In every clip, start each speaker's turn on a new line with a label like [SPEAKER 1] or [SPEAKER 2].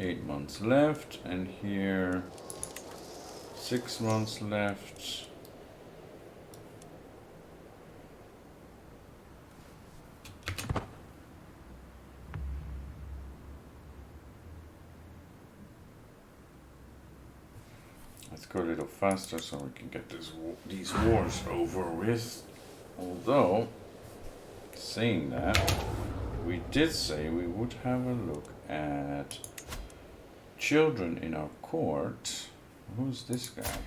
[SPEAKER 1] 8 months left, and here 6 months left. Let's go a little faster so we can get these wars over with. Although, saying that, we did say we would have a look at children in our court. Who's this guy?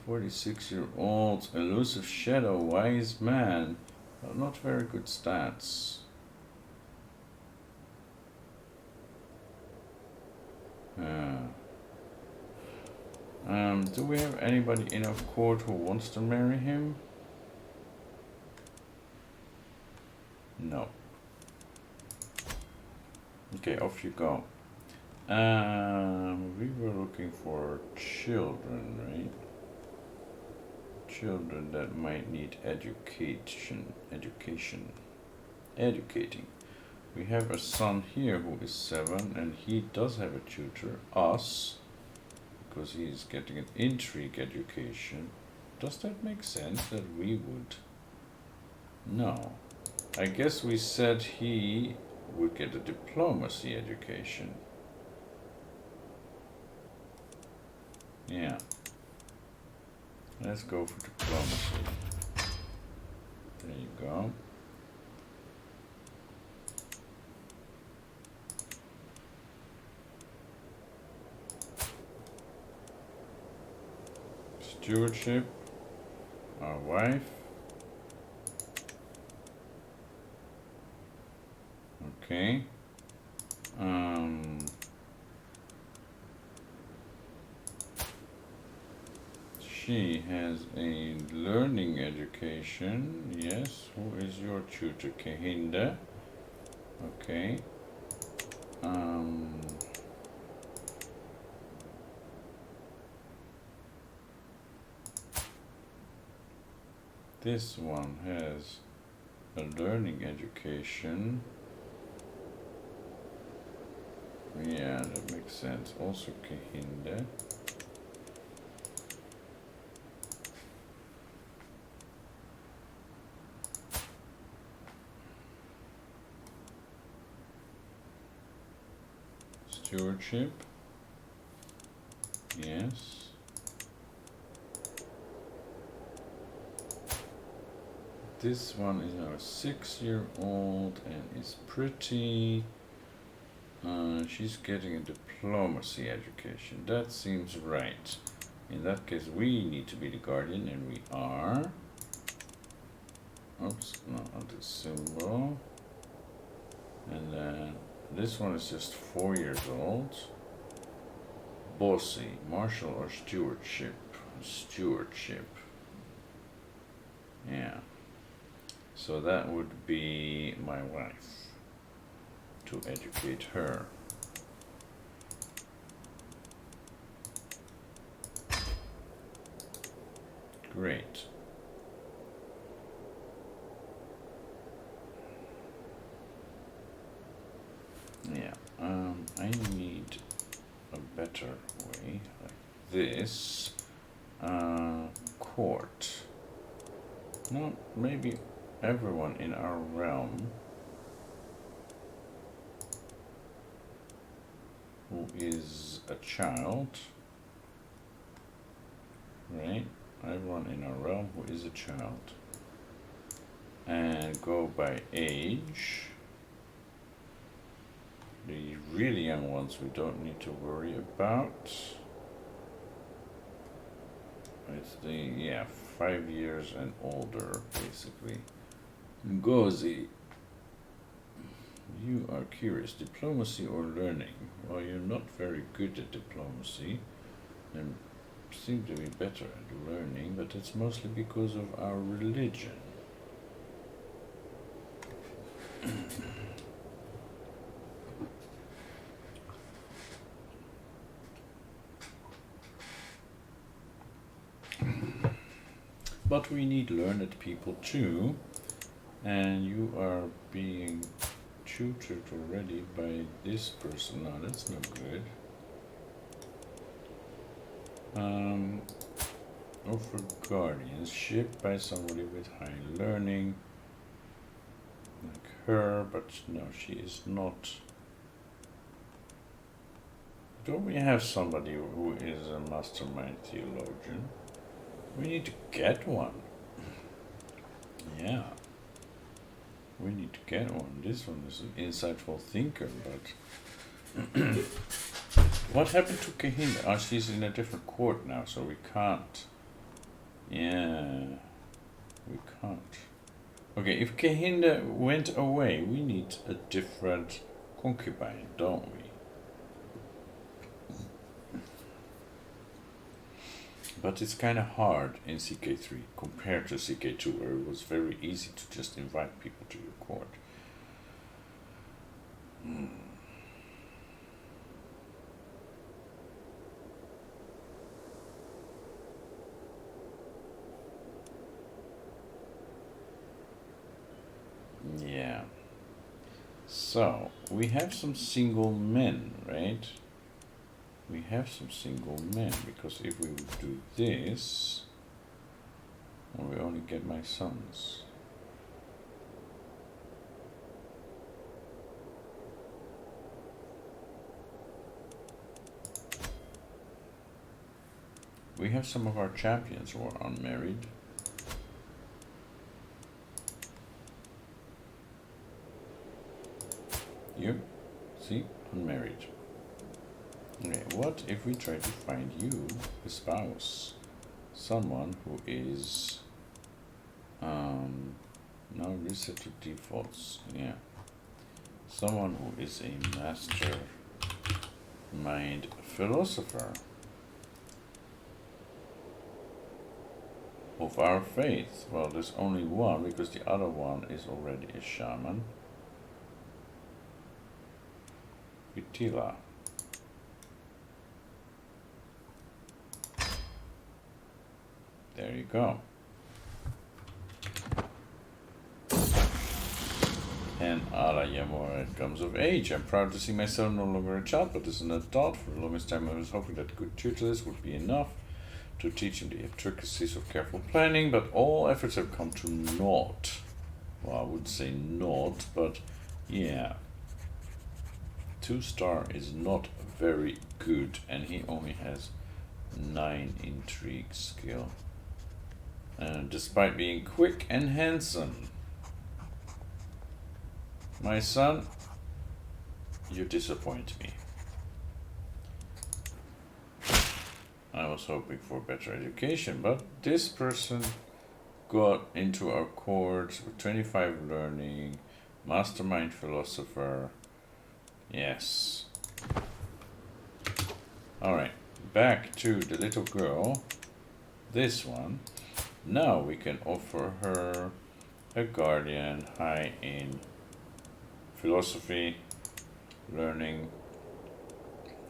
[SPEAKER 1] 46-year-old, elusive shadow, wise man. Well, not very good stats. Do we have anybody in our court who wants to marry him? No. Okay, off you go. We were looking for children, right? Children that might need educating. We have a son here who is 7, and he does have a tutor, us, because he is getting an intrigue education. Does that make sense that we would? No. I guess we said he would get a diplomacy education. Yeah. Let's go for diplomacy. There you go. Stewardship, our wife. Okay. She has a learning education. Yes. Who is your tutor? Kehinda. Okay. This one has a learning education. Yeah, that makes sense. Also Kehinda. Stewardship. Yes. This one is our 6-year-old and is pretty. She's getting a diplomacy education. That seems right. In that case, we need to be the guardian, and we are. Oops, not the symbol. And then this one is just 4 years old. Bossy, martial or stewardship? Stewardship. Yeah. So that would be my wife, to educate her. Great. Yeah, I need a better way, like this. Court. No, maybe everyone in our realm who is a child, right? Everyone in our realm who is a child, and go by age. The really young ones we don't need to worry about. It's the 5 years and older, basically. Ngozi, you are curious. Diplomacy or learning? Well, you're not very good at diplomacy, and seem to be better at learning, but it's mostly because of our religion. But we need learned people too, and you are being tutored already by this person. No, that's no good. Offer guardianship by somebody with high learning, like her, but no, she is not. Don't we have somebody who is a mastermind theologian? We need to get one. Yeah. We need to get one. This one is an insightful thinker, but what happened to Kehinda? Oh, she's in a different court now, so we can't. Yeah, we can't. Okay, if Kehinda went away, we need a different concubine, don't we? But it's kind of hard in CK3 compared to CK2, where it was very easy to just invite people to your court. Yeah. So, we have some single men, right? We have some single men, because if we would do this, well, we only get my sons. We have some of our champions who are unmarried. You, see, unmarried. Okay, what if we try to find you a spouse? Someone who is, now reset to defaults, yeah. Someone who is a master mind philosopher of our faith. Well, there's only one, because the other one is already a shaman. Vitila. There you go. And Ala Yamora comes of age. I'm proud to see my son no longer a child, but as an adult. For the longest time I was hoping that good tutelage would be enough to teach him the intricacies of careful planning, but all efforts have come to naught. Well, I would say naught, but yeah. 2-star is not very good, and he only has 9 intrigue skill. And despite being quick and handsome, my son, you disappoint me. I was hoping for better education, but this person got into our court with 25 learning, mastermind philosopher. Yes. Alright, back to the little girl. This one. Now we can offer her a guardian high in philosophy, learning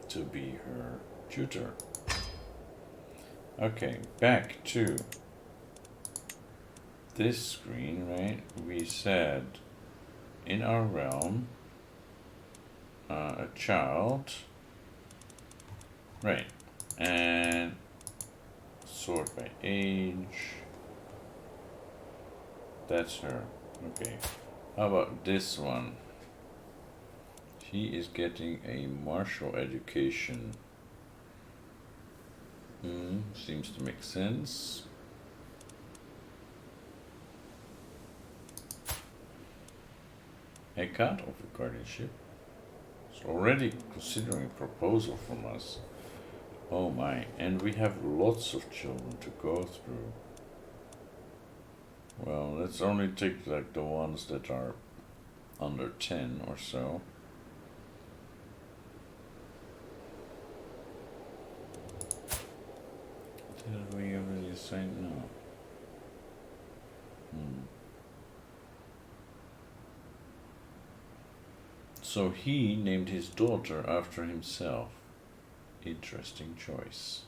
[SPEAKER 1] to be her tutor. Okay, back to this screen, right? We said in our realm, a child, right? And sort by age. That's her. Okay. How about this one? He is getting a martial education. Seems to make sense. I can't offer guardianship. It's already considering a proposal from us. Oh my, and we have lots of children to go through. Well, let's only take like the ones that are under 10 or so. Did we already assign? No. So he named his daughter after himself. Interesting choice.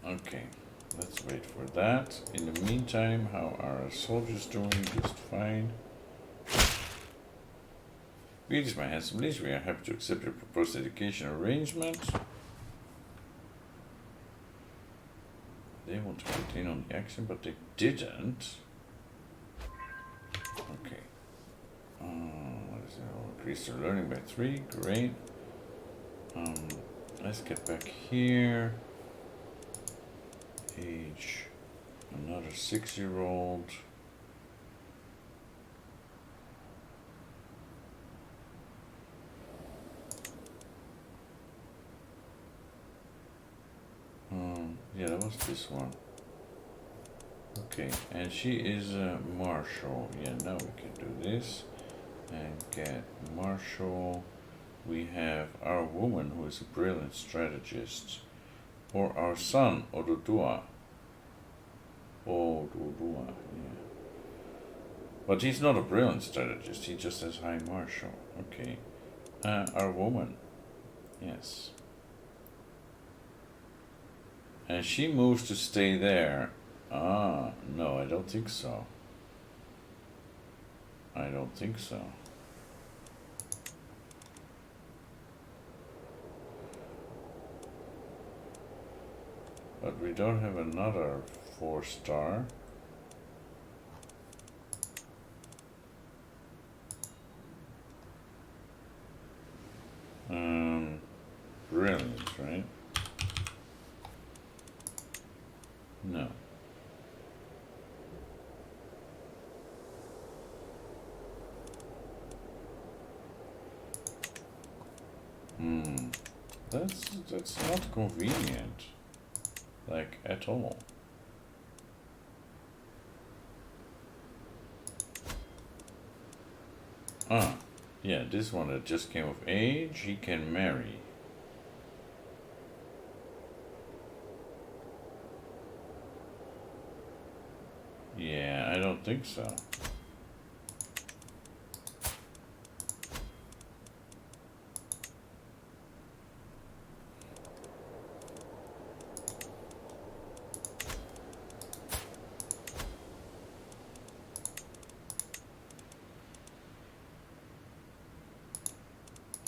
[SPEAKER 1] Okay. let's wait for that. In the meantime, how are our soldiers doing? Just fine. Greetings, my handsome liege. We are happy to accept your proposed education arrangement. They want to get in on the action, but they didn't. Okay. What is it? Oh, increase their learning by 3. Great. Let's get back here. Age. Another 6-year-old. Yeah, that was this one. Okay, and she is a marshal. Yeah, now we can do this and get marshal. We have our woman who is a brilliant strategist, or our son Odudua. Odudua, yeah. But he's not a brilliant strategist. He just has high marshal. Okay, our woman, yes. And she moves to stay there. Ah, no, I don't think so. I don't think so. But we don't have another 4-star. Brilliant, right? No. That's not convenient, like at all. Ah, yeah, this one that just came of age, he can marry. Yeah, I don't think so.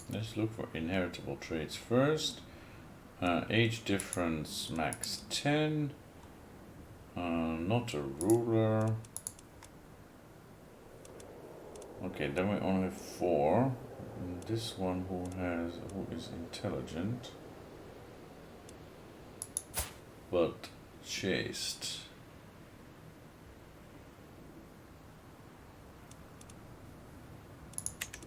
[SPEAKER 1] Let's look for inheritable traits first. Age difference max 10. Not a ruler. Okay, then we only have 4. And this one who is intelligent, but chaste.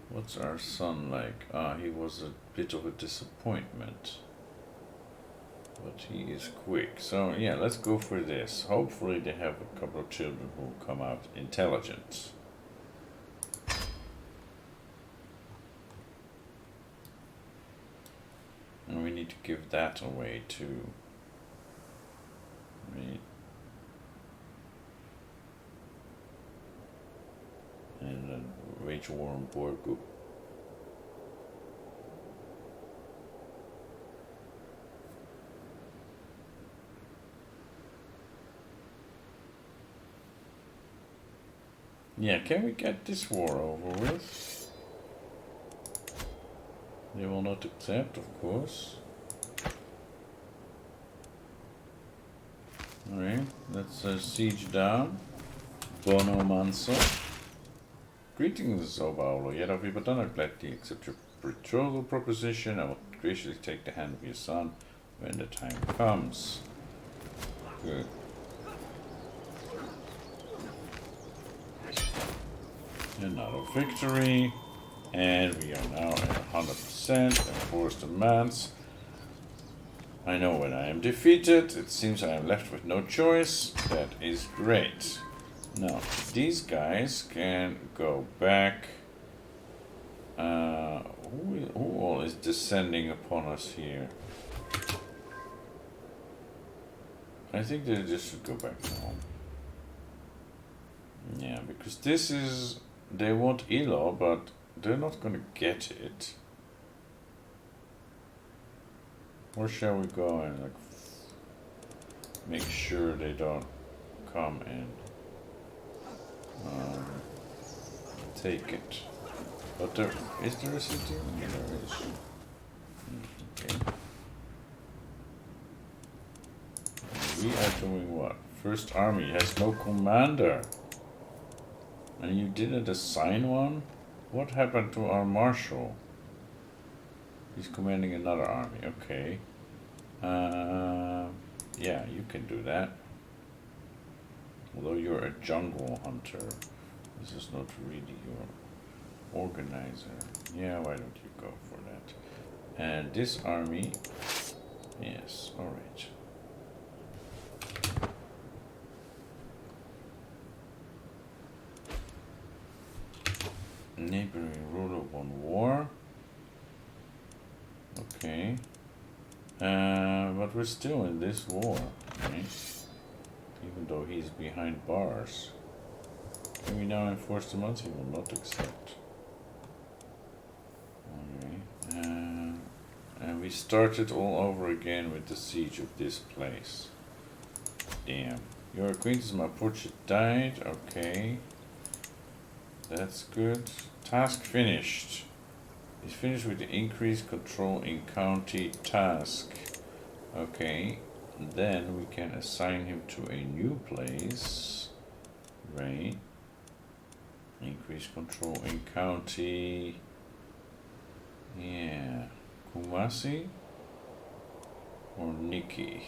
[SPEAKER 1] What's our son like? He was a bit of a disappointment. But he is quick. So yeah, let's go for this. Hopefully they have a couple of children who come out intelligent. And we need to give that away too. Right. And then wage war on Borgu. Yeah, can we get this war over with? They will not accept, of course. Alright, let's siege down. Bono Manso. Greetings, O Paolo. Yet of Ibadan, I gladly accept your betrothal proposition. I will graciously take the hand of your son when the time comes. Good. Another victory, and we are now at 100%. Enforced demands. I know when I am defeated, it seems I am left with no choice. That is great. Now, these guys can go back. Who all is descending upon us here? I think they just should go back home. Yeah, because this is... They want Elo, but they're not gonna get it. Where shall we go? And like, make sure they don't come and take it. But there is a city? Yeah, there is. Okay. We are doing what? First Army has no commander. And you didn't assign one? What happened to our marshal? He's commanding another army, okay. Yeah, you can do that. Although you're a jungle hunter, this is not really your organizer. Yeah, why don't you go for that? And this army, yes, alright. Neighboring ruler won war. Okay. But we're still in this war, right? Even though he's behind bars. Can we now enforce the months? He will not accept. Okay. And we started all over again with the siege of this place. Damn. Your acquaintance Mapuche died. Okay. That's good. Task finished. He's finished with the increased control in county task. Okay. Then we can assign him to a new place. Right. Increase control in county. Yeah. Kumasi or Niki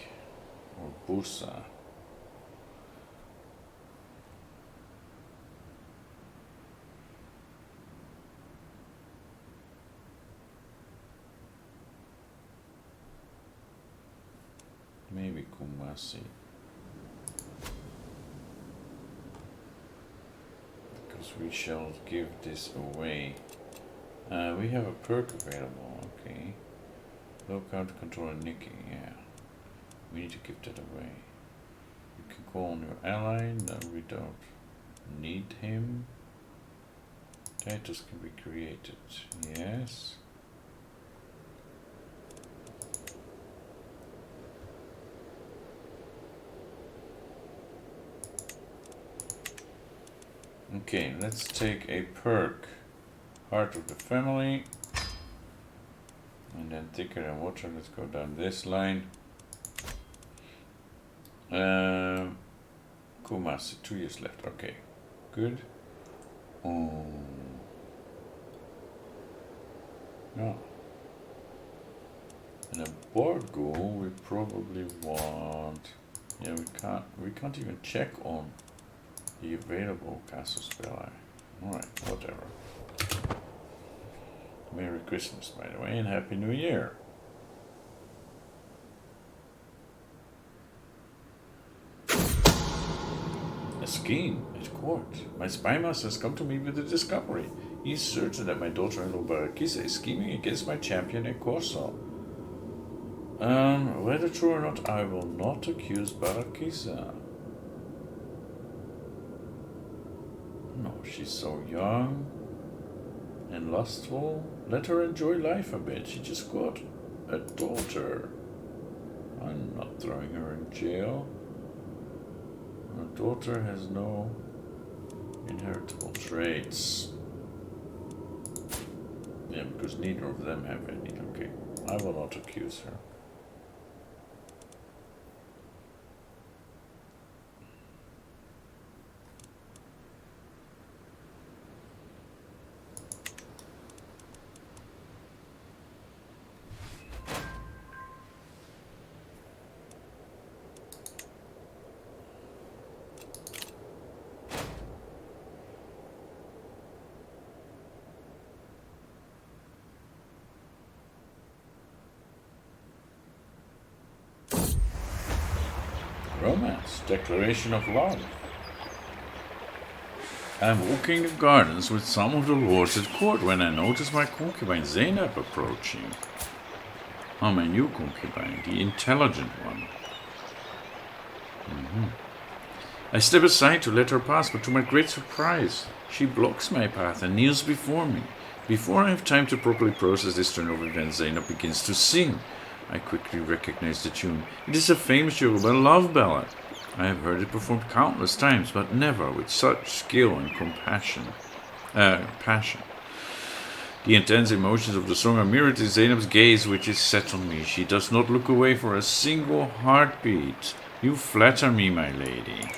[SPEAKER 1] or Busa. Maybe Kumasi. Because we shall give this away. We have a perk available, okay. Low counter control and Nikki, yeah. We need to give that away. You can call on your ally, no we don't need him. Titles can be created, yes. Okay, let's take a perk. Heart of the family. And then thicker than water. Let's go down this line. Kumasi, 2 years left. Okay, good. Oh. No. And a Borgo we probably want. Yeah, we can't even check on the available castle spell. Alright, whatever. Merry Christmas, by the way, and Happy New Year. A scheme at court. My spy master has come to me with a discovery. He is certain that my daughter-in-law Barakisa is scheming against my champion in Corso. Whether true or not, I will not accuse Barakisa. No, she's so young and lustful. Let her enjoy life a bit. She just got a daughter. I'm not throwing her in jail. Her daughter has no inheritable traits. Yeah, because neither of them have any. Okay, I will not accuse her. Romance, declaration of love. I'm walking the gardens with some of the lords at court when I notice my concubine Zainab approaching. Oh, my new concubine, the intelligent one. I step aside to let her pass, but to my great surprise, she blocks my path and kneels before me. Before I have time to properly process this turn of events, Zainab begins to sing. I quickly recognized the tune. It is a famous Yoruba love ballad. I have heard it performed countless times, but never with such skill and passion. The intense emotions of the song are mirrored in Zainab's gaze, which is set on me. She does not look away for a single heartbeat. You flatter me, my lady.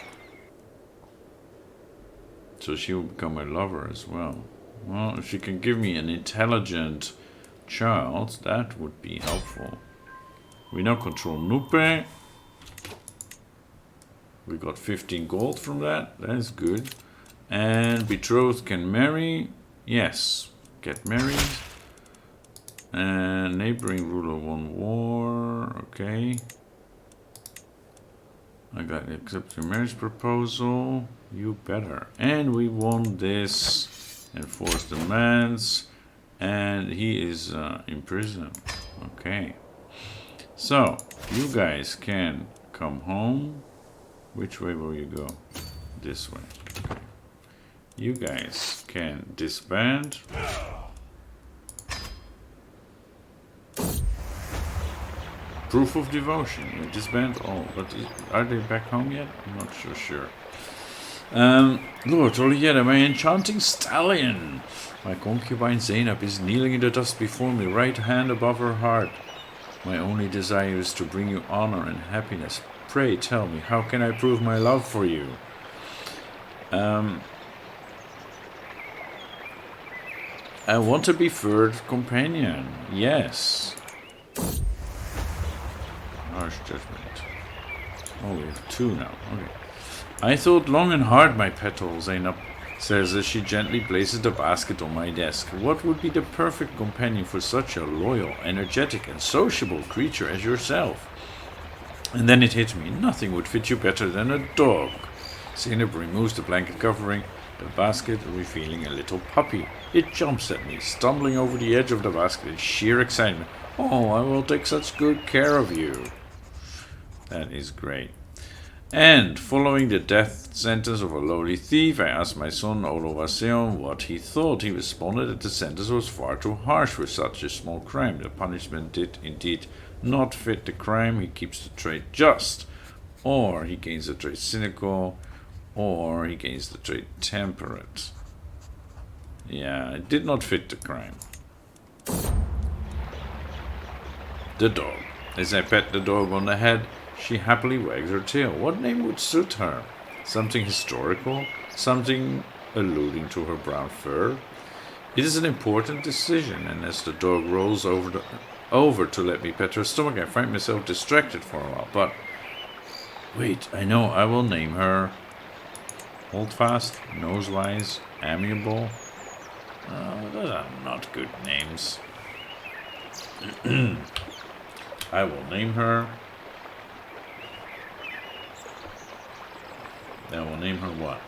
[SPEAKER 1] So she will become my lover as well. Well, if she can give me an intelligent child, that would be helpful. We now control Nupe. We got 15 gold from that. That's good. And betrothed can marry. Yes. Get married. And neighboring ruler won war. Okay. I got to accept your marriage proposal. You better. And we won this. Enforced demands. And he is in prison. Okay. So, you guys can come home. Which way will you go? This way. Okay. You guys can disband. Proof of devotion. You disband all. But are they back home yet? I'm not so sure. Lord Oliera, my enchanting stallion. My concubine Zainab is kneeling in the dust before me, right hand above her heart. My only desire is to bring you honor and happiness. Pray tell me, how can I prove my love for you? I want a preferred companion. Yes. Harsh judgment. Oh, we have 2 now. Okay. I thought long and hard, my petal, Zainab says as she gently places the basket on my desk. What would be the perfect companion for such a loyal, energetic, and sociable creature as yourself? And then it hit me. Nothing would fit you better than a dog. Zainab removes the blanket covering the basket, revealing a little puppy. It jumps at me, stumbling over the edge of the basket in sheer excitement. Oh, I will take such good care of you. That is great. And following the death sentence of a lowly thief, I asked my son Olowaseon what he thought. He responded that the sentence was far too harsh for such a small crime. The punishment did indeed not fit the crime. He keeps the trait just, or he gains the trait cynical, or he gains the trait temperate. Yeah, it did not fit the crime. The dog. As I pet the dog on the head, she happily wags her tail. What name would suit her? Something historical? Something alluding to her brown fur? It is an important decision, and as the dog rolls over to let me pet her stomach, I find myself distracted for a while. But wait, I know. I will name her Holdfast, Nosewise, Amiable. Those are not good names. I will name her. I will name her what?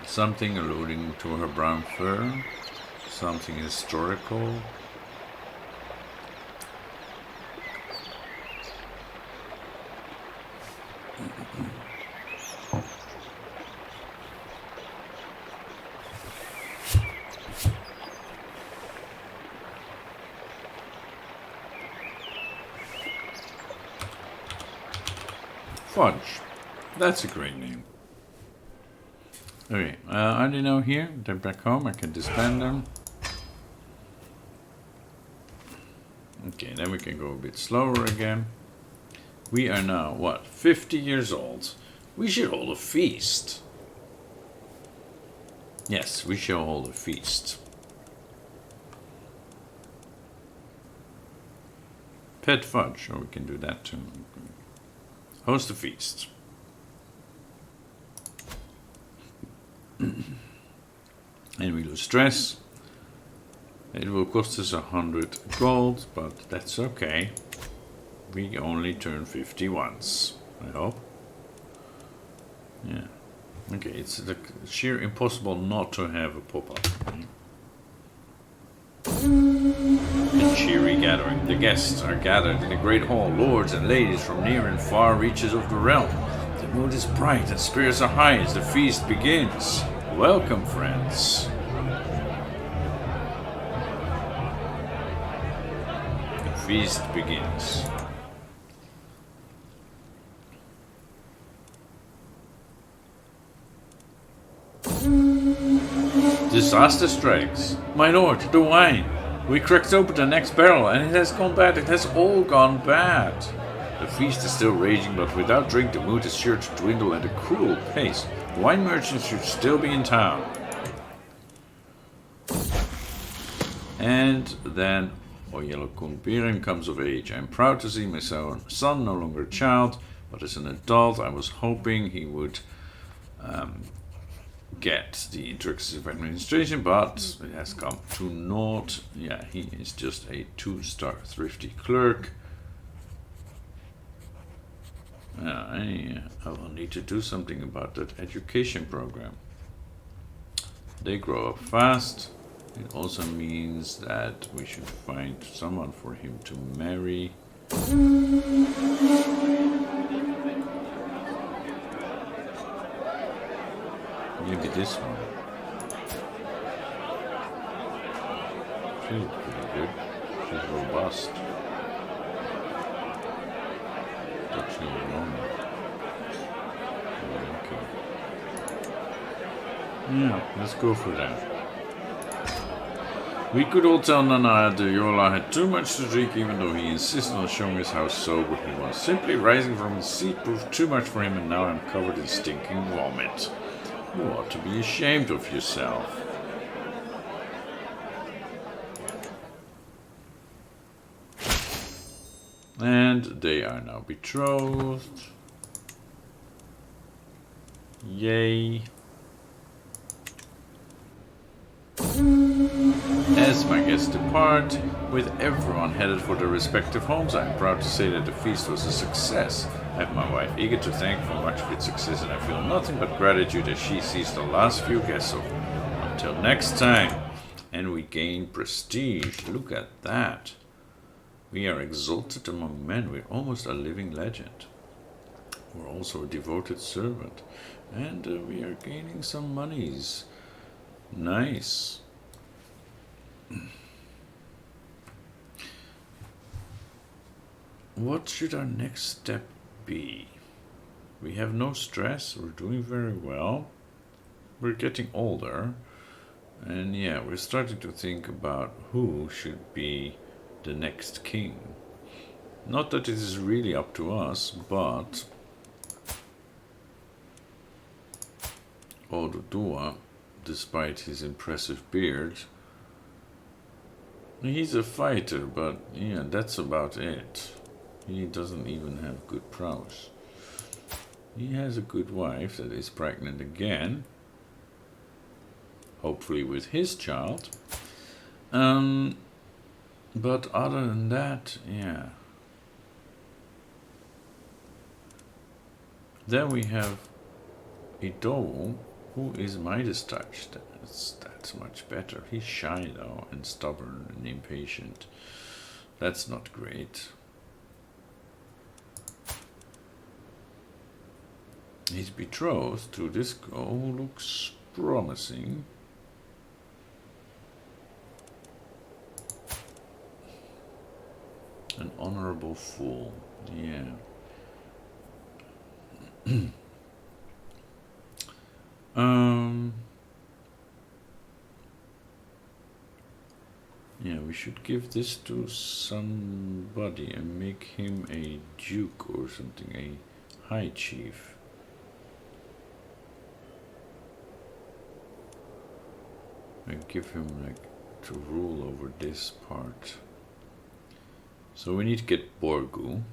[SPEAKER 1] Something alluding to her brown fur. Something historical. Fudge. That's a great name. Okay, are they now here? They're back home. I can disband them. Okay, then we can go a bit slower again. We are now, what, 50 years old. We should hold a feast. Yes, we shall hold a feast. Pet Fudge, or we can do that too. Host a feast. And we lose stress. It will cost us 100 gold, but that's okay. We only turn 50 once, I hope. Yeah. Okay, it's the sheer impossible not to have a pop-up. A cheery gathering. The guests are gathered in the great hall, lords and ladies from near and far reaches of the realm. The mood is bright and spirits are high as the feast begins. Welcome, friends. feast begins. Disaster strikes. My lord, the wine. We cracked open the next barrel and it has gone bad. It has all gone bad. The feast is still raging, but without drink the mood is sure to dwindle at a cruel pace. The wine merchants should still be in town. And then yellow concubine comes of age. I'm proud to see my son no longer a child, but as an adult. I was hoping he would get the intricacies of administration, but it has come to naught. Yeah, he is just a 2-star thrifty clerk. I will need to do something about that education program. They grow up fast. It also means that we should find someone for him to marry. Maybe this one. She's pretty good. She's robust. But she's normal. Okay. Yeah, let's go for that. We could all tell Nana de Yola had too much to drink, even though he insisted on showing us how sober he was. Simply rising from his seat proved too much for him, and now I'm covered in stinking vomit. You ought to be ashamed of yourself. And they are now betrothed. Yay. As my guests depart, with everyone headed for their respective homes, I am proud to say that the feast was a success. I have my wife eager to thank for much of its success, and I feel nothing but gratitude as she sees the last few guests off. Until next time, and we gain prestige. Look at that. We are exalted among men. We're almost a living legend. We're also a devoted servant, and we are gaining some monies. Nice. What should our next step be? We have no stress. We're doing very well. We're getting older. And yeah, we're starting to think about who should be the next king. Not that it is really up to us, but Odudua, despite his impressive beard, he's a fighter, but yeah, that's about it. He doesn't even have good prowess. He has a good wife that is pregnant again, hopefully with his child. But other than that, yeah. Then we have Ido, who is Midas touched. That's much better. He's shy though, and stubborn and impatient. That's not great. He's betrothed to this girl who looks promising. An honorable fool. Yeah. Yeah, we should give this to somebody and make him a duke or something, a high chief. And give him like to rule over this part. So we need to get Borgu,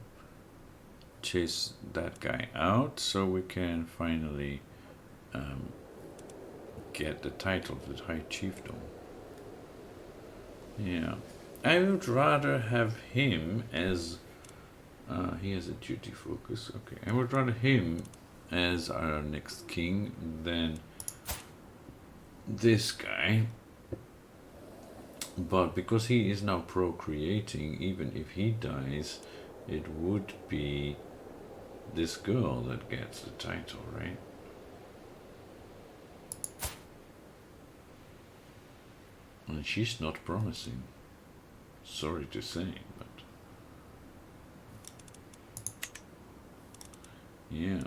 [SPEAKER 1] chase that guy out, so we can finally get the title of the High Chiefdom. Yeah, I would rather have him as, he has a duty focus, okay. I would rather him as our next king than this guy. But because he is now procreating, even if he dies, it would be this girl that gets the title, right? And she's not promising. Sorry to say, but Yeah.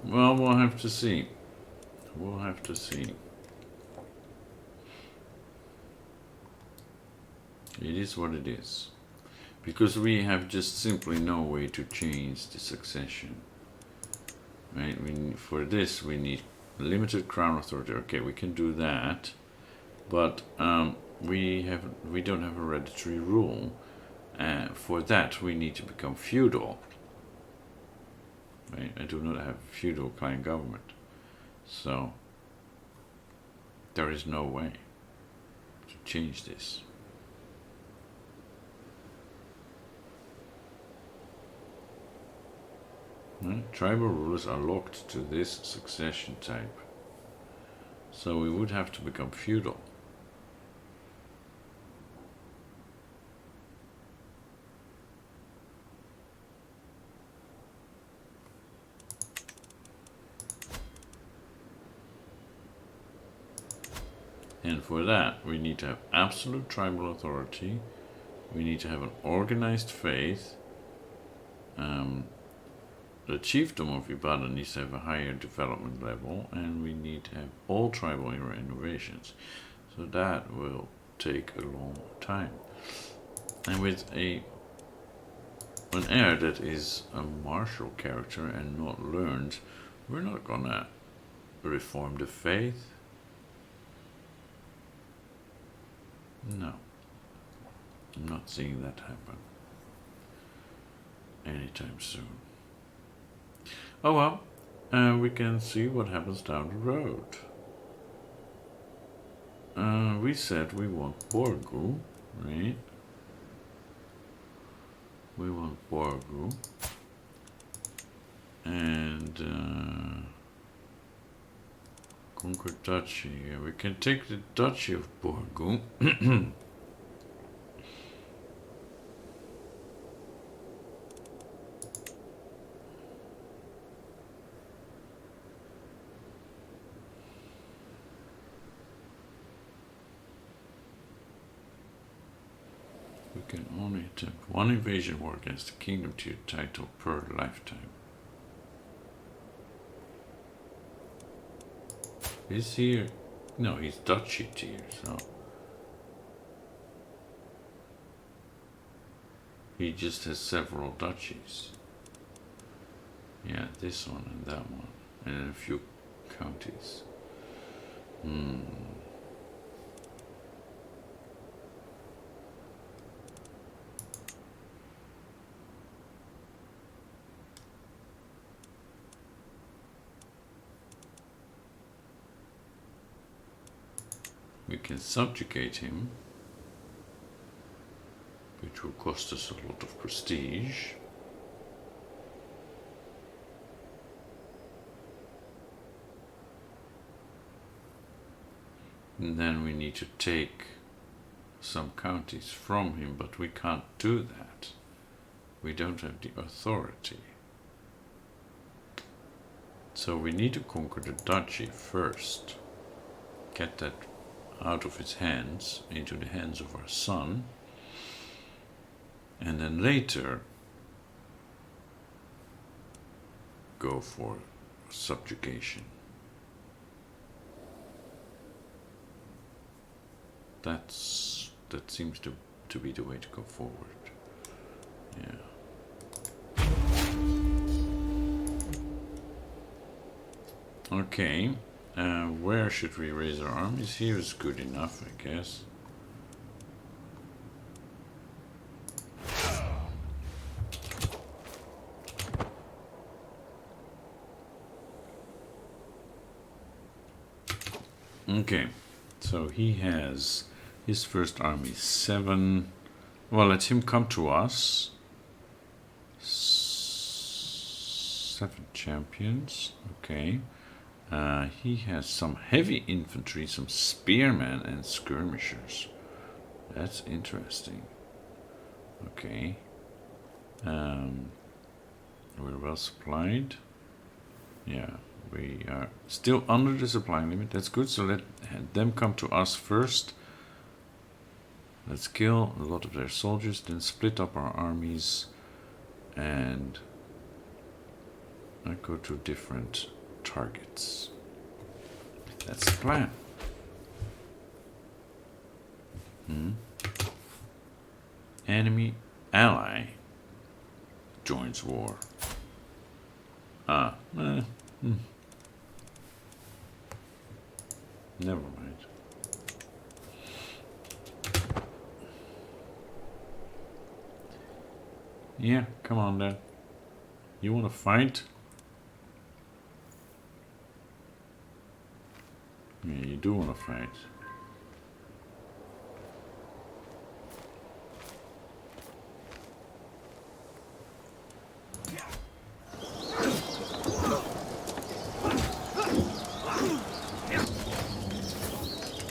[SPEAKER 1] Well, we'll have to see. We'll have to see. It is what it is. Because we have just simply no way to change the succession. Right? For this, we need limited crown authority. Okay, we can do that. But we don't have hereditary rule. For that, we need to become feudal. Right? I do not have feudal client government. So, there is no way to change this. Right? Tribal rulers are locked to this succession type. So we would have to become feudal. And for that, we need to have absolute tribal authority. We need to have an organized faith. The chiefdom of Ibadan needs to have a higher development level, and we need to have all tribal innovations. So that will take a long time. And with an heir that is a martial character and not learned, we're not gonna reform the faith. No. I'm not seeing that happen anytime soon. Oh well, we can see what happens down the road. We said we want Borgu, right? We want Borgu. And conquer duchy. Yeah, we can take the duchy of Borgu. We can only attempt one invasion war against the kingdom tier title per lifetime. Is he? No, he's duchy tier, so he just has several duchies. Yeah, this one and that one, and a few counties. We can subjugate him, which will cost us a lot of prestige. And then we need to take some counties from him, but we can't do that. We don't have the authority. So we need to conquer the duchy first. Get that out of his hands, into the hands of our son. And then later go for subjugation. That seems to be the way to go forward. Yeah. Okay. Where should we raise our armies? Here is good enough, I guess. Okay, so he has his first army 7. Well, let him come to us. 7 champions. Okay. He has some heavy infantry, some spearmen, and skirmishers. That's interesting. Okay. We're well supplied. Yeah, we are still under the supply limit. That's good. So let them come to us first. Let's kill a lot of their soldiers, then split up our armies and go to different targets. That's the plan. Enemy ally joins war. Never mind. Yeah, come on then. You wanna fight? Yeah, you do wanna fight.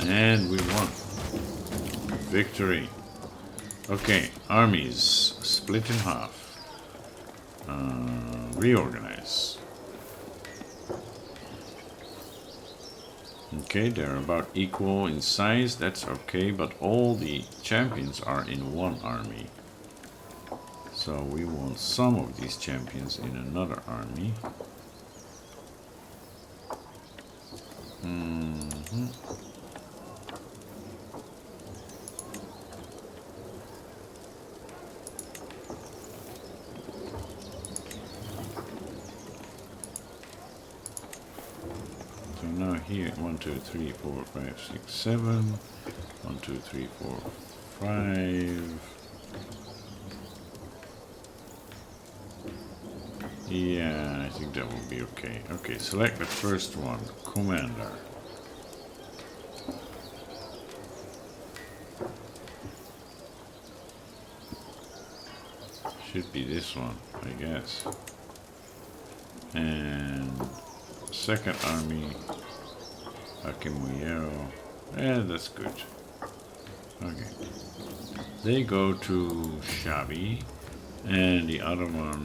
[SPEAKER 1] And we won. Victory. Okay, armies split in half. Reorganize. Okay, they're about equal in size. That's okay, but all the champions are in one army. So we want some of these champions in another army. So now here, 1, 2, 3, 4, 5, 6, 7. 1, 2, 3, 4, 5. Yeah, I think that will be okay. Okay, select the first one, commander. Should be this one, I guess. And second army, Akimuyero. Yeah, that's good. Okay. They go to Shabi, and the other one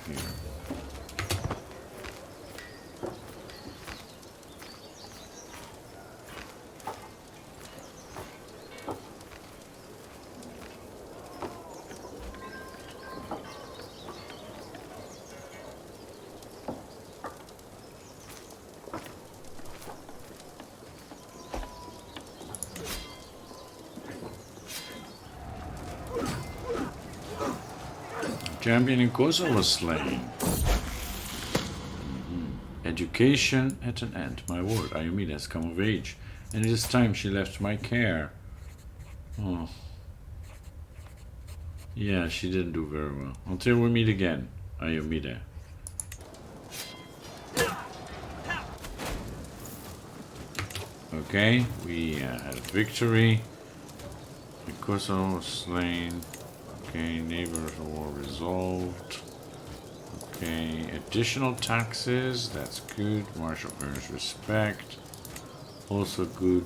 [SPEAKER 1] here. Champion in Kosa was slain. Education at an end. My ward, Ayumi has come of age, and it is time she left my care. Oh. Yeah, she didn't do very well. Until we meet again, Ayumi. Okay, we had victory. Kosa was slain. Okay, neighbors war resolved. Okay, additional taxes, that's good. Marshal earns respect. Also good.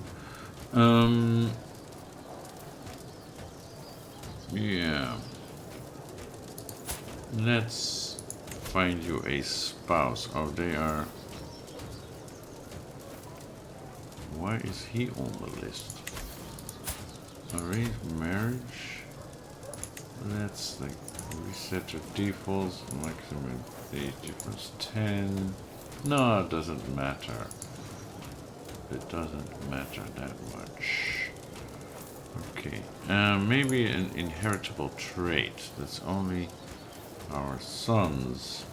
[SPEAKER 1] Yeah. Let's find you a spouse. Oh, they are. Why is he on the list? Arranged marriage. Let's like reset your defaults. Maximum age difference 10. No, it doesn't matter. It doesn't matter that much. Okay. Maybe an inheritable trait. That's only our sons.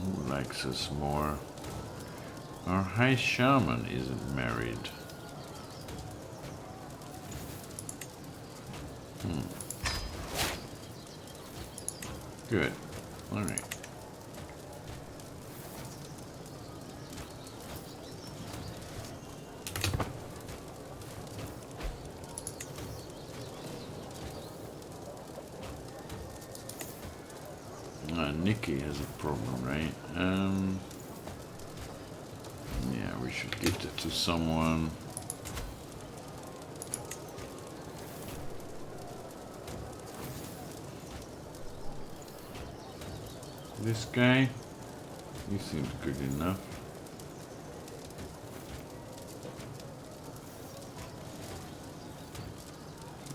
[SPEAKER 1] Who likes us more? Our high shaman isn't married. Good. Alright. Nikki has a problem, right? Yeah, we should give that to someone. This guy, he seems good enough.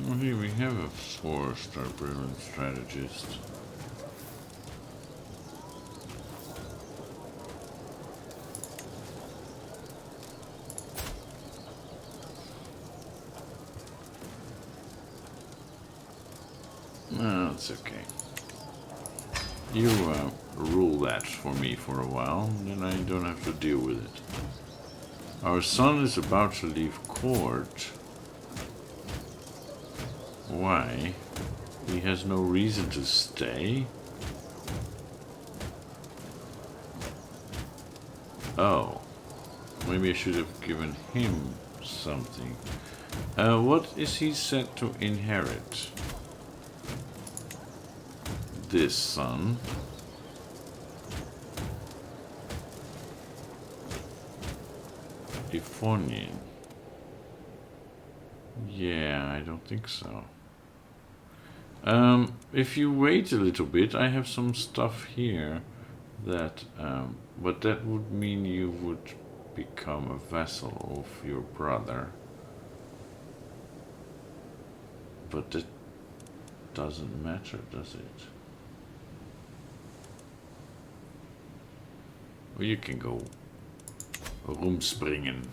[SPEAKER 1] Oh, here we have a 4-star brilliant strategist. No, it's okay. You rule that for me for a while, then I don't have to deal with it. Our son is about to leave court. Why? He has no reason to stay? Oh. Maybe I should have given him something. What is he set to inherit? This son. Euphonian. Yeah, I don't think so. If you wait a little bit, I have some stuff here that, but that would mean you would become a vassal of your brother. But that doesn't matter, does it? Well, you can go rumspringen.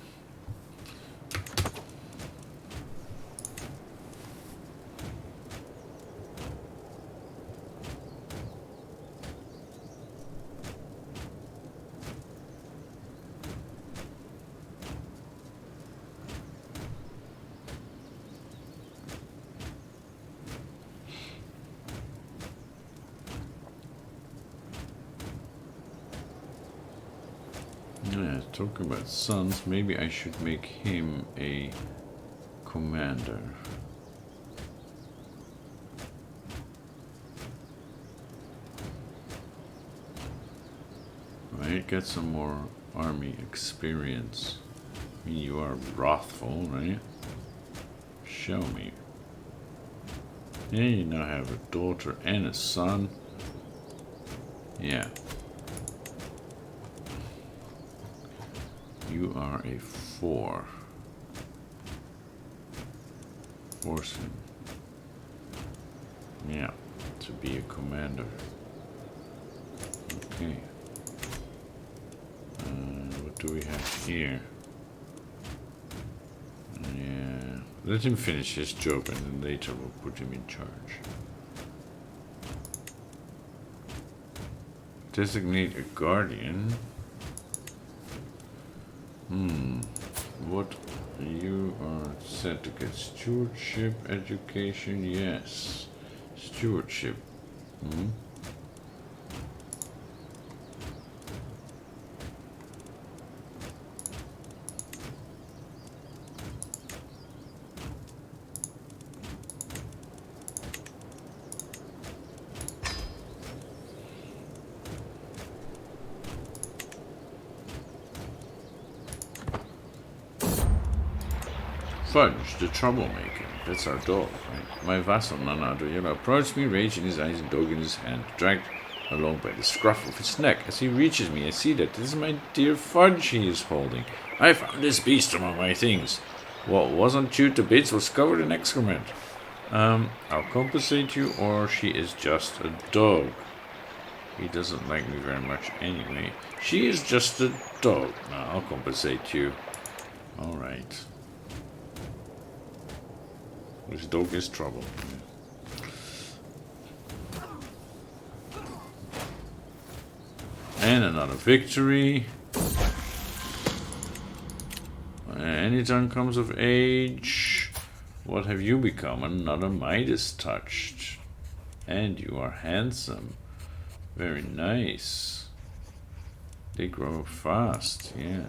[SPEAKER 1] Yeah, talking about sons, maybe I should make him a commander. Right, get some more army experience. I mean, you are wrathful, right? Show me. Yeah, you now have a daughter and a son. Yeah. You are a 4. Force him. Yeah, to be a commander. Okay. What do we have here? Yeah. Let him finish his job and then later we'll put him in charge. Designate a guardian. What? You are set to get stewardship, education, yes. Stewardship. Fudge, the troublemaker. That's our dog, right? My vassal, Nanado, approached me, rage in his eyes and dog in his hand, dragged along by the scruff of his neck. As he reaches me, I see that this is my dear Fudge he is holding. I found this beast among my things. What wasn't chewed to bits was covered in excrement. I'll compensate you, or she is just a dog. He doesn't like me very much anyway. She is just a dog. Now, I'll compensate you. Alright. This dog is trouble. And another victory. Anytime comes of age. What have you become? Another Midas touched. And you are handsome. Very nice. They grow fast, yeah.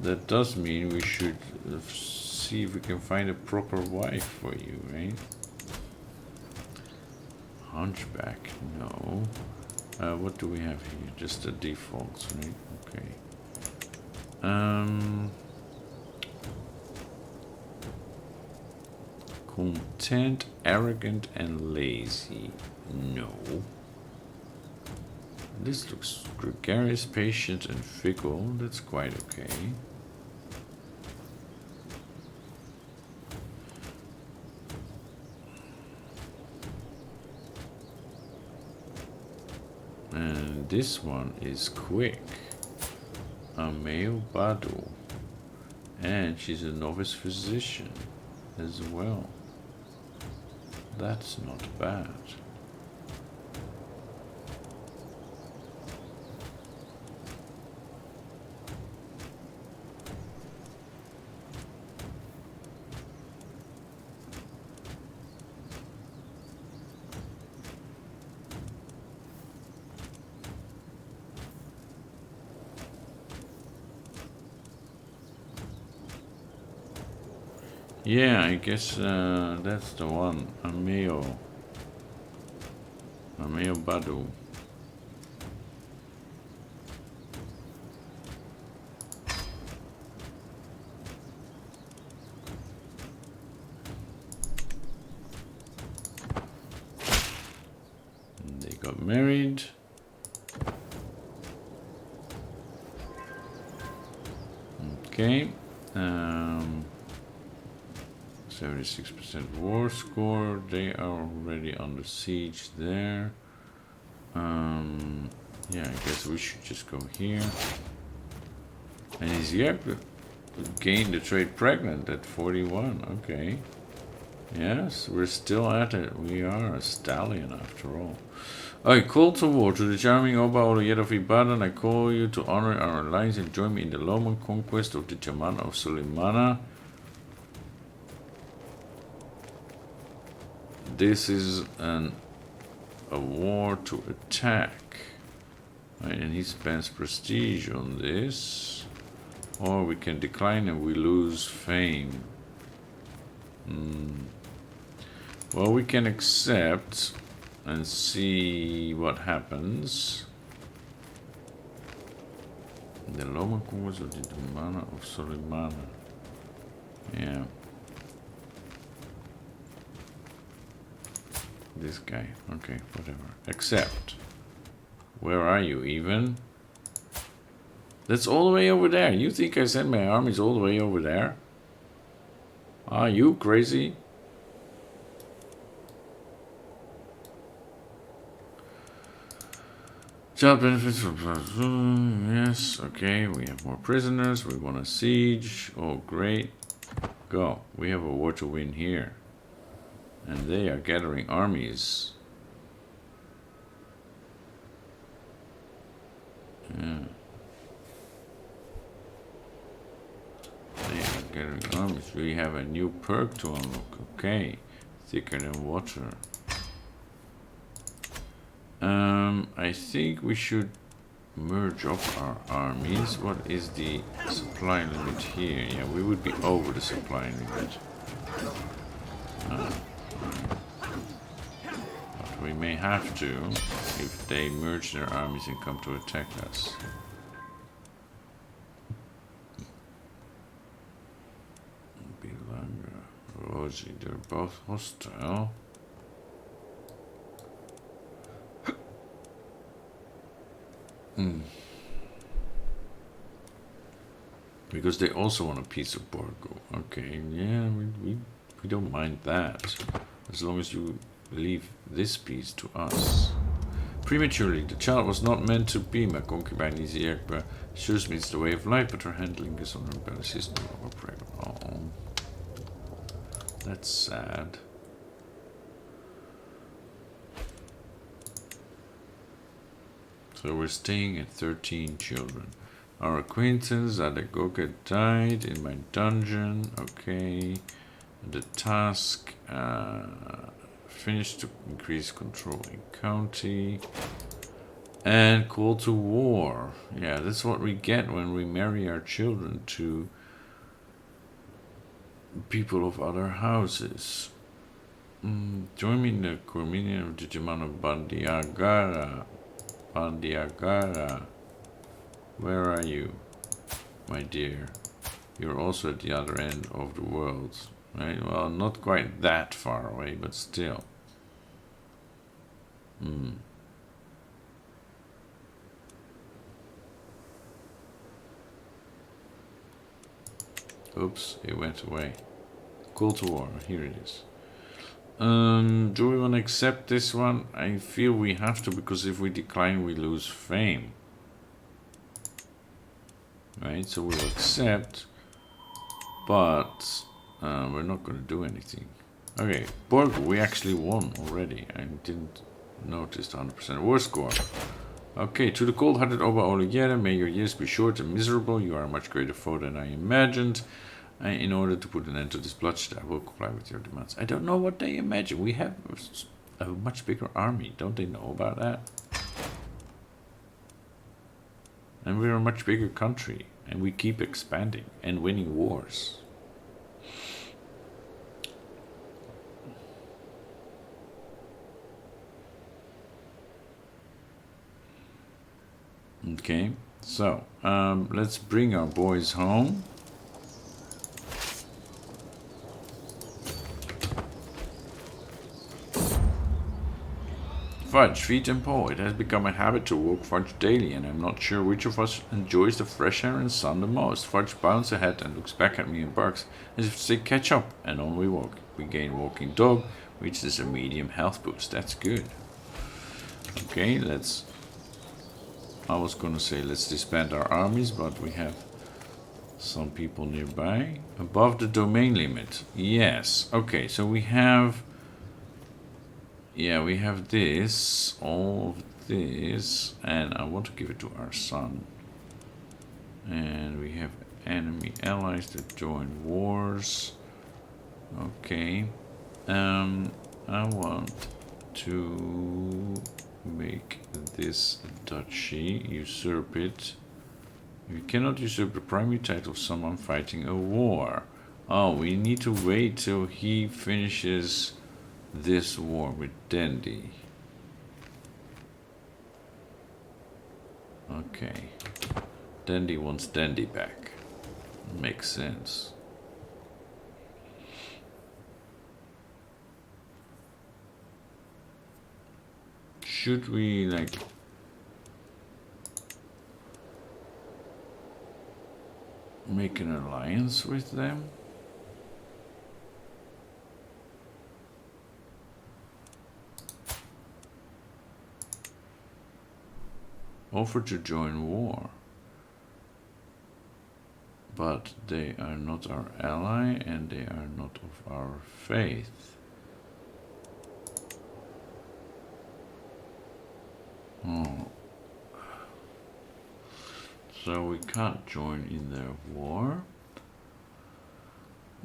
[SPEAKER 1] That does mean we should see if we can find a proper wife for you, right? Hunchback, no. What do we have here? Just the defaults, right? Okay. Content, arrogant, and lazy. No. This looks gregarious, patient, and fickle. That's quite okay. And this one is quick. Ameo Badu. And she's a novice physician as well. That's not bad. Yeah, I guess that's the one. Ameo Badu. They got married. Okay. 76% war score. They are already under siege there. Yeah, I guess we should just go here. And he's gained the trade pregnant at 41. Okay. Yes, we're still at it. We are a stallion after all. I call to war to the charming Oba Oloyed of Ibadan. I call you to honor our alliance and join me in the Loman conquest of the Jaman of Suleimana. This is a war to attack. Right, and he spends prestige on this. Or we can decline and we lose fame. Well, we can accept and see what happens. The Loman conquest of the Jaman of Suleimana. Yeah. This guy. Okay, whatever. Accept. Where are you, even? That's all the way over there. You think I sent my armies all the way over there? Are you crazy? Child benefits from... Yes, okay. We have more prisoners. We want a siege. Oh, great. Go. We have a war to win here. And they are gathering armies. Yeah. They are gathering armies. We have a new perk to unlock. Okay. Thicker than water. I think we should merge up our armies. What is the supply limit here? Yeah, we would be over the supply limit. But we may have to if they merge their armies and come to attack us. Bilanga, Rosie, they're both hostile. Because they also want a piece of Borgo. Okay, yeah, we don't mind that. As long as you leave this piece to us. Prematurely, the child was not meant to be my concubine Iziekba. Shows me it's the way of life, but her handling is on her belly. She's no longer pregnant. Oh, that's sad. So we're staying at 13 children. Our acquaintance Adagoga died in my dungeon. Okay. The task finished to increase control in county. And call to war. Yeah, that's what we get when we marry our children to people of other houses. Join me in the communion of Digimon of Bandiagara. Bandiagara. Where are you, my dear? You're also at the other end of the world, right? Well, not quite that far away, but still. Oops, it went away. Call to war, here it is. Do we want to accept this one? I feel we have to, because if we decline, we lose fame. Right, so we'll accept, but we're not going to do anything. Okay, Borgo, we actually won already. I didn't notice the 100% war score. Okay, to the cold-hearted Oba Oliviera, may your years be short and miserable. You are a much greater foe than I imagined. In order to put an end to this bloodshed, I will comply with your demands. I don't know what they imagine. We have a much bigger army. Don't they know about that? And we're a much bigger country. And we keep expanding and winning wars. Okay, so let's bring our boys home. Fudge, feed and paw. It has become a habit to walk Fudge daily, and I'm not sure which of us enjoys the fresh air and sun the most. Fudge bounds ahead and looks back at me and barks as if to say catch up, and on we walk. We gain walking dog, which is a medium health boost. That's good. Okay, I was gonna say let's disband our armies, but we have some people nearby. Above the domain limit. Yes. Okay, so we have... Yeah, we have this, all of this, and I want to give it to our son. And we have enemy allies that join wars. Okay. I want to make this duchy, usurp it. You cannot usurp the primary title of someone fighting a war. Oh, we need to wait till he finishes this war with Dendi. Okay. Dendi wants Dendi back. Makes sense. Should we, like... make an alliance with them? Offer to join war. But they are not our ally and they are not of our faith. Oh. So we can't join in their war,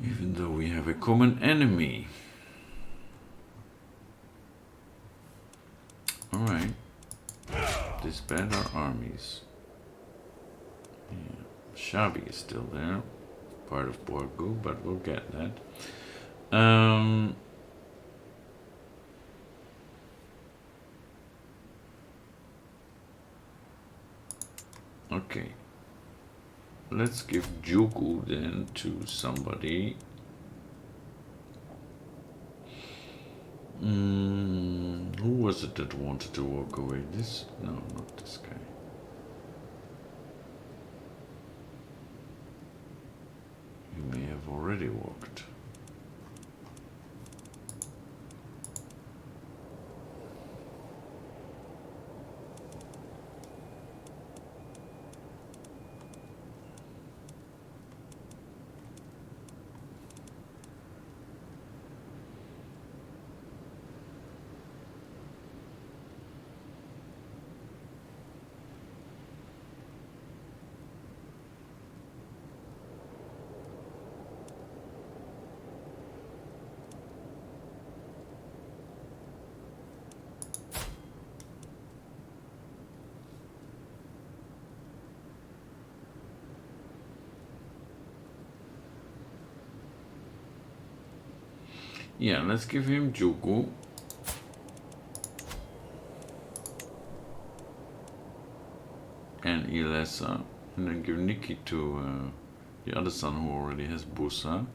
[SPEAKER 1] even though we have a common enemy. Alright. Disband our armies. Yeah. Shabi is still there. Part of Borgu, but we'll get that. Okay. Let's give Jugu then to somebody. Who was it that wanted to walk away? This? No, not this guy. You may have already walked. Yeah, let's give him Jugu. And Ilesa. And then give Nikki to the other son who already has Busa.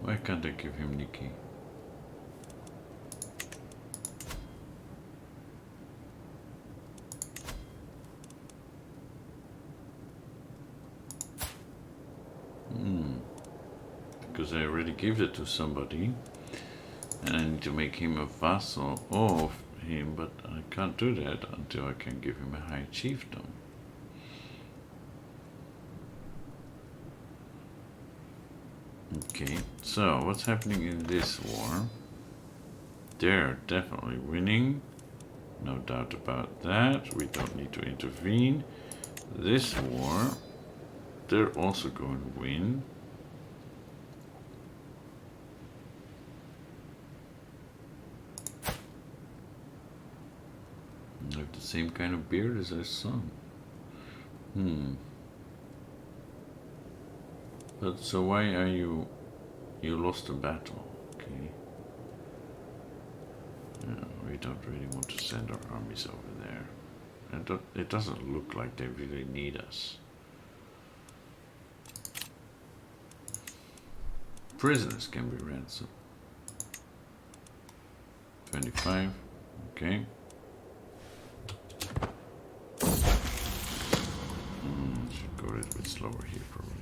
[SPEAKER 1] Why can't I give him Nikki? Because I already gave it to somebody. And I need to make him a vassal of him, but I can't do that until I can give him a high chiefdom. Okay, so what's happening in this war? They're definitely winning. No doubt about that. We don't need to intervene. This war, they're also going to win. They have the same kind of beard as their son. But so why are you lost a battle? Okay. Yeah, we don't really want to send our armies over there. And it doesn't look like they really need us. Prisoners can be ransomed. 25. Okay. Should go a little bit slower here, probably.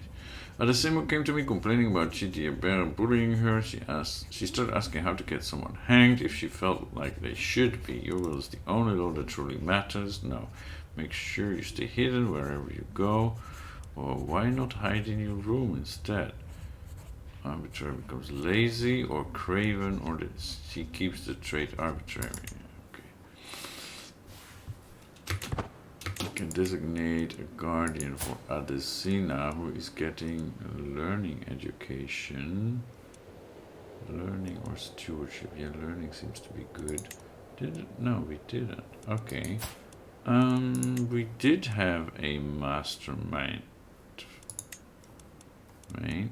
[SPEAKER 1] Adesimo came to me complaining about Chidi Bear bullying her. She started asking how to get someone hanged if she felt like they should be. Your will is the only law that truly matters. Now, make sure you stay hidden wherever you go. Or why not hide in your room instead? Arbitrary becomes lazy or craven, or she keeps the trait arbitrary. Can designate a guardian for Adesina, who is getting a learning education. Learning or stewardship. Yeah, learning seems to be good. Did it? No, we didn't. Okay. We did have a mastermind. Right?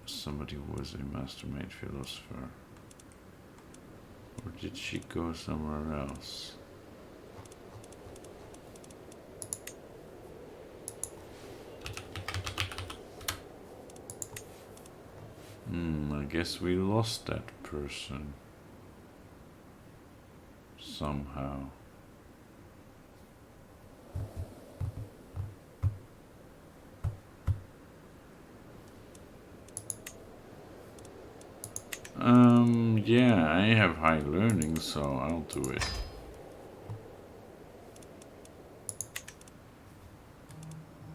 [SPEAKER 1] Somebody who was a mastermind philosopher. Or did she go somewhere else? I guess we lost that person somehow. Yeah, I have high learning, so I'll do it.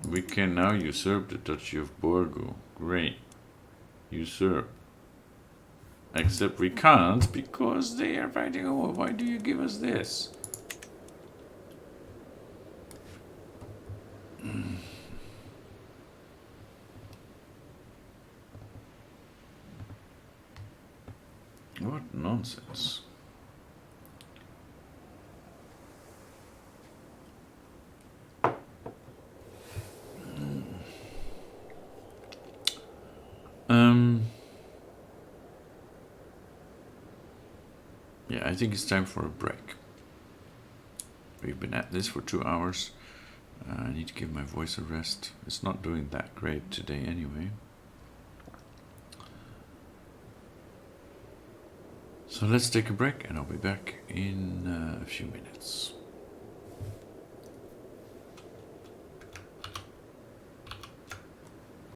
[SPEAKER 1] We can now usurp the Duchy of Borgo. Great. Usurp. Except we can't because they are fighting a war. Why do you give us this? What nonsense. Yeah, I think it's time for a break. We've been at this for 2 hours. I need to give my voice a rest. It's not doing that great today anyway. So let's take a break and I'll be back in a few minutes.